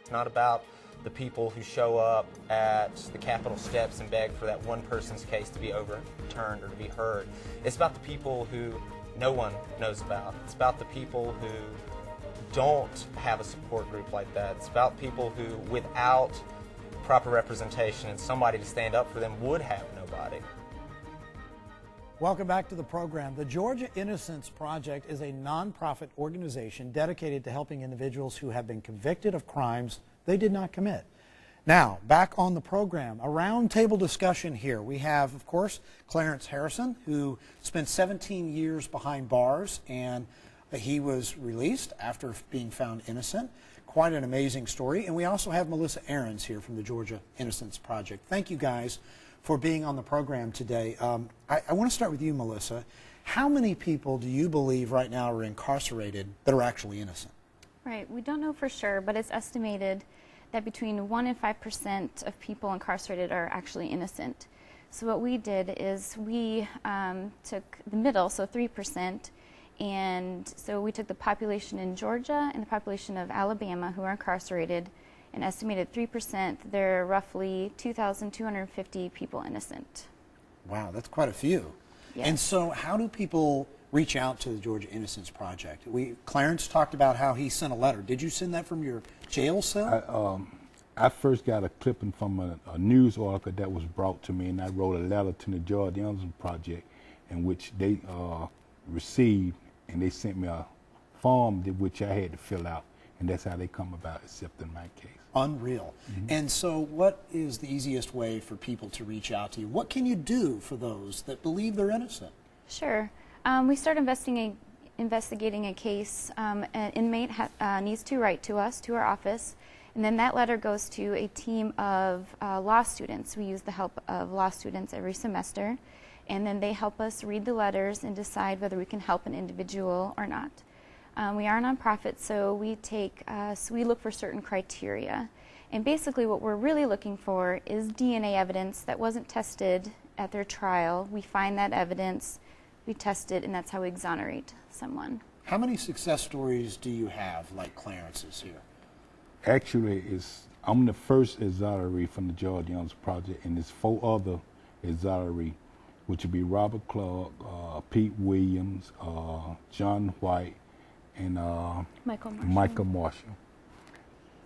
It's not about the people who show up at the Capitol steps and beg for that one person's case to be overturned or to be heard. It's about the people who no one knows about. It's about the people who don't have a support group like that. It's about people who, without proper representation and somebody to stand up for them, would have nobody. Welcome back to the program. The Georgia Innocence Project is a nonprofit organization dedicated to helping individuals who have been convicted of crimes they did not commit. Now, back on the program, a roundtable discussion here. We have, of course, Clarence Harrison, who spent 17 years behind bars, and he was released after being found innocent. Quite an amazing story. And we also have Melissa Ahrens here from the Georgia Innocence Project. Thank you guys for being on the program today. I want to start with you, Melissa. How many people do you believe right now are incarcerated that are actually innocent? Right, we don't know for sure, but it's estimated that between 1% and 5% of people incarcerated are actually innocent. So what we did is we took the middle, so 3%, and so we took the population in Georgia and the population of Alabama who are incarcerated, and estimated 3%, there are roughly 2,250 people innocent. Wow, that's quite a few. Yes. And so how do people reach out to the Georgia Innocence Project? Clarence talked about how he sent a letter. Did you send that from your jail cell? I first got a clipping from a news article that was brought to me, and I wrote a letter to the Georgia Innocence Project in which they received, and they sent me a form which I had to fill out, and that's how they come about accepting my case. Unreal. Mm-hmm. And so what is the easiest way for people to reach out to you? What can you do for those that believe they're innocent? Sure. We start investigating a case. An inmate needs to write to us, to our office, and then that letter goes to a team of law students. We use the help of law students every semester, and then they help us read the letters and decide whether we can help an individual or not. We are a nonprofit, so we look for certain criteria. And basically what we're really looking for is DNA evidence that wasn't tested at their trial. We find that evidence, we test it, and that's how we exonerate someone. How many success stories do you have like Clarence's here? Actually, I'm the first exoneree from the Georgia Innocence Project, and there's 4 other exoneree, which would be Robert Clark, Pete Williams, John White, and Michael Marshall.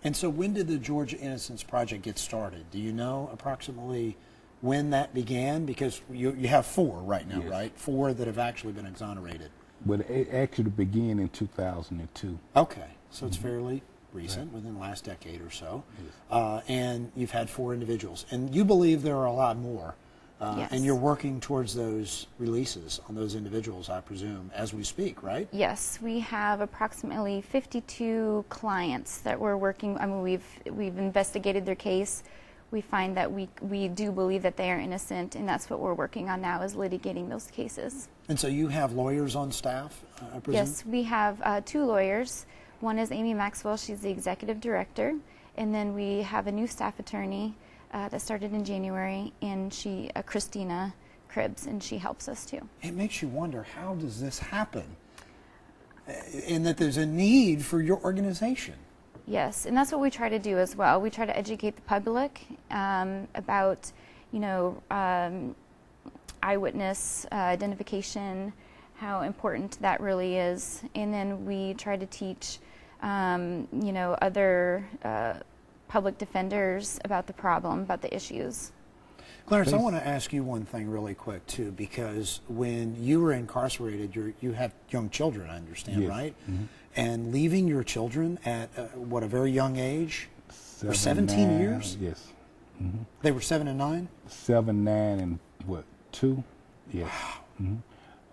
And so when did the Georgia Innocence Project get started? Do you know approximately when that began? Because you have 4 right now, yes. Right? 4 that have actually been exonerated. Well, it actually began in 2002. Okay, so it's fairly recent, right, within the last decade or so. Yes. And you've had 4 individuals. And you believe there are a lot more. Yes. And you're working towards those releases on those individuals, I presume, as we speak, right? Yes, we have approximately 52 clients that we're working. I mean, we've investigated their case. We find that we do believe that they are innocent, and that's what we're working on now, is litigating those cases. And so you have lawyers on staff, I presume? Yes, we have 2 lawyers. One is Amy Maxwell. She's the executive director, and then we have a new staff attorney that started in January, and Christina Cribbs, and she helps us too. It makes you wonder, how does this happen? And that there's a need for your organization. Yes, and that's what we try to do as well. We try to educate the public about, eyewitness identification, how important that really is, and then we try to teach, other public defenders about the problem, about the issues. Clarence, I want to ask you one thing really quick, too, because when you were incarcerated, you have young children, I understand, yes, right? Mm-hmm. And leaving your children at, a very young age? For 17 years? Yes. Mm-hmm. They were 7 and 9? 7, 9, and 2? Yes. Wow.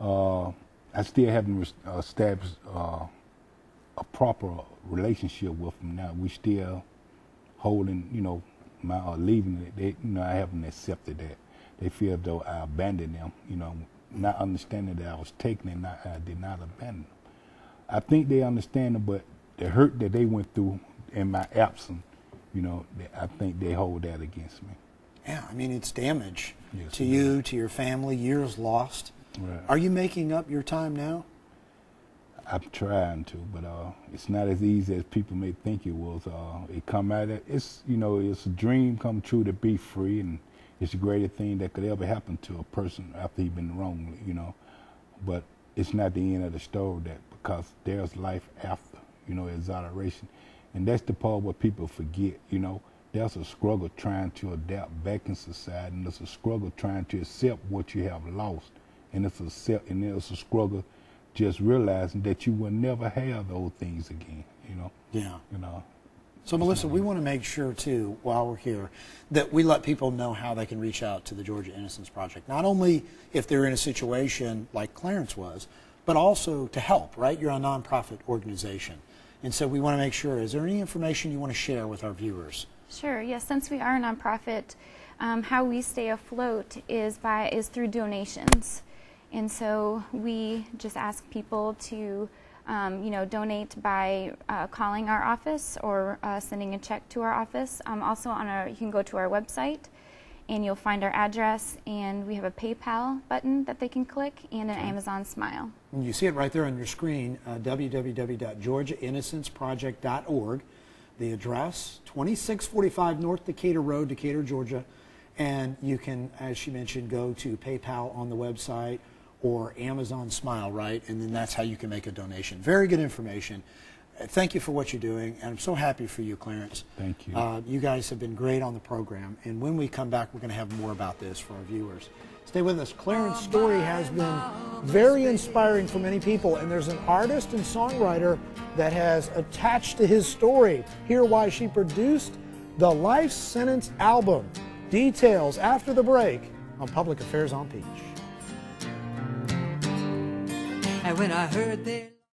Mm-hmm. I still haven't established a proper relationship with them now. We still holding, my leaving it. I haven't accepted that. They feel as though I abandoned them, not understanding that I was taken and I did not abandon them. I think they understand it, but the hurt that they went through in my absence, I think they hold that against me. Yeah, I mean, it's damage, yes, to you, to your family, years lost. Right. Are you making up your time now? I'm trying to, but it's not as easy as people may think it was. It come out of, it's, you know, it's a dream come true to be free, and it's the greatest thing that could ever happen to a person after he's been wrongly, you know. But it's not the end of the story, that because there's life after, you know, exoneration. And that's the part what people forget, you know. There's a struggle trying to adapt back in society, and there's a struggle trying to accept what you have lost. And it's a struggle just realizing that you will never have those things again, you know. Yeah. You know. So, Melissa, we want to make sure, too, while we're here, that we let people know how they can reach out to the Georgia Innocence Project. Not only if they're in a situation like Clarence was, but also to help, right? You're a nonprofit organization. And so we want to make sure, is there any information you want to share with our viewers? Sure, yes. Since we are a nonprofit, how we stay afloat is through donations. And so we just ask people to, you know, donate by calling our office or sending a check to our office. Also, you can go to our website, and you'll find our address, and we have a PayPal button that they can click, and an Amazon Smile. And you see it right there on your screen, www.georgiainnocenceproject.org. The address, 2645 North Decatur Road, Decatur, Georgia. And you can, as she mentioned, go to PayPal on the website or Amazon Smile, right? And then that's how you can make a donation. Very good information. Thank you for what you're doing, and I'm so happy for you, Clarence. Thank you. You guys have been great on the program, and when we come back, we're going to have more about this for our viewers. Stay with us. Clarence's story has been very inspiring for many people, and there's an artist and songwriter that has attached to his story. Hear why she produced the Life Sentence album. Details after the break on Public Affairs on Peach. And when I heard that